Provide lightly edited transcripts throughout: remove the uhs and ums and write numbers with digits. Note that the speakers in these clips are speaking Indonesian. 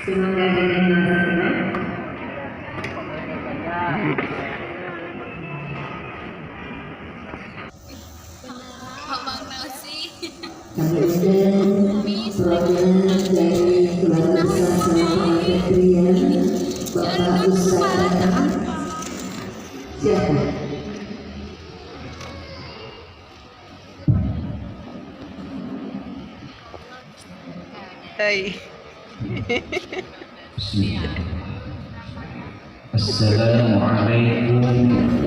Semoga bermanfaat. Abang Nausi. Kami undang perwakilan dari keluarga besar Salam Ketrian, Bapak Ustaz siapa? Hai. Assalamualaikum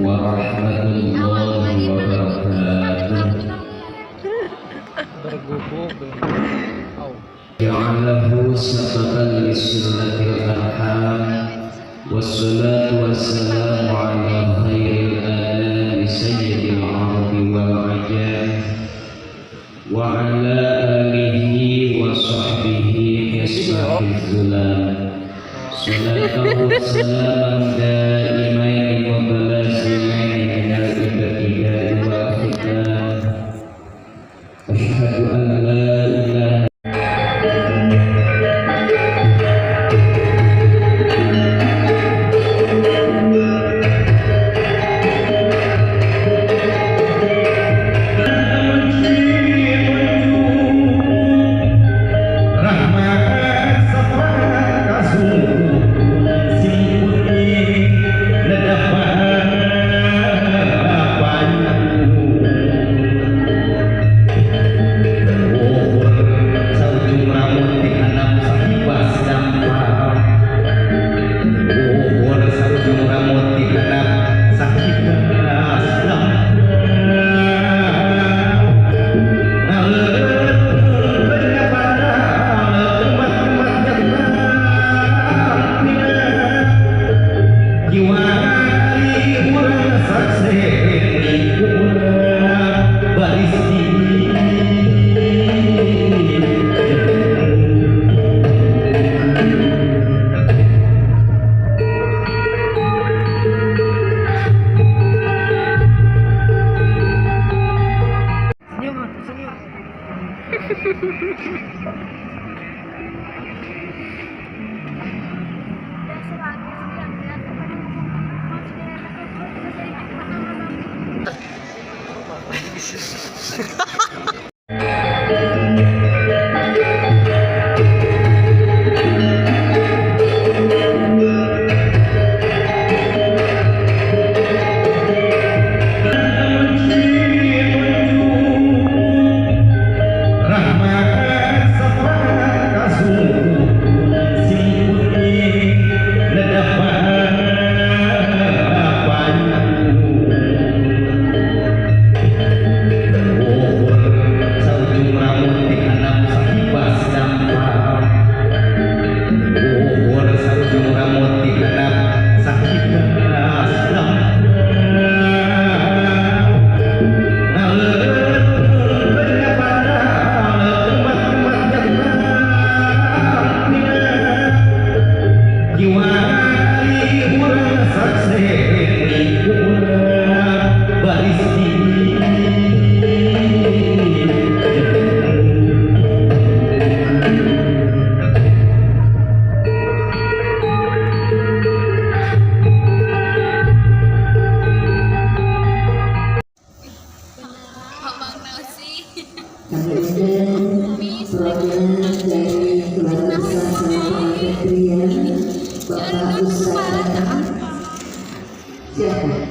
warahmatullahi wabarakatuh. Ja'alahu sababan lis-sunnatil arham. Wassalatu wassalamu ala khairil anami sayyidil arabi wal ajam wa ala alihi wa sahbihi yasbahil zulam. Sallallahu salaman daimaini wa balazimaini minal ibtida'i wal khitam. Asyhadu an la ilaha Abang Nausi. Kami undang perwakilan dari keluarga besar Salam Ketrian, Bapak Ustaz siapa?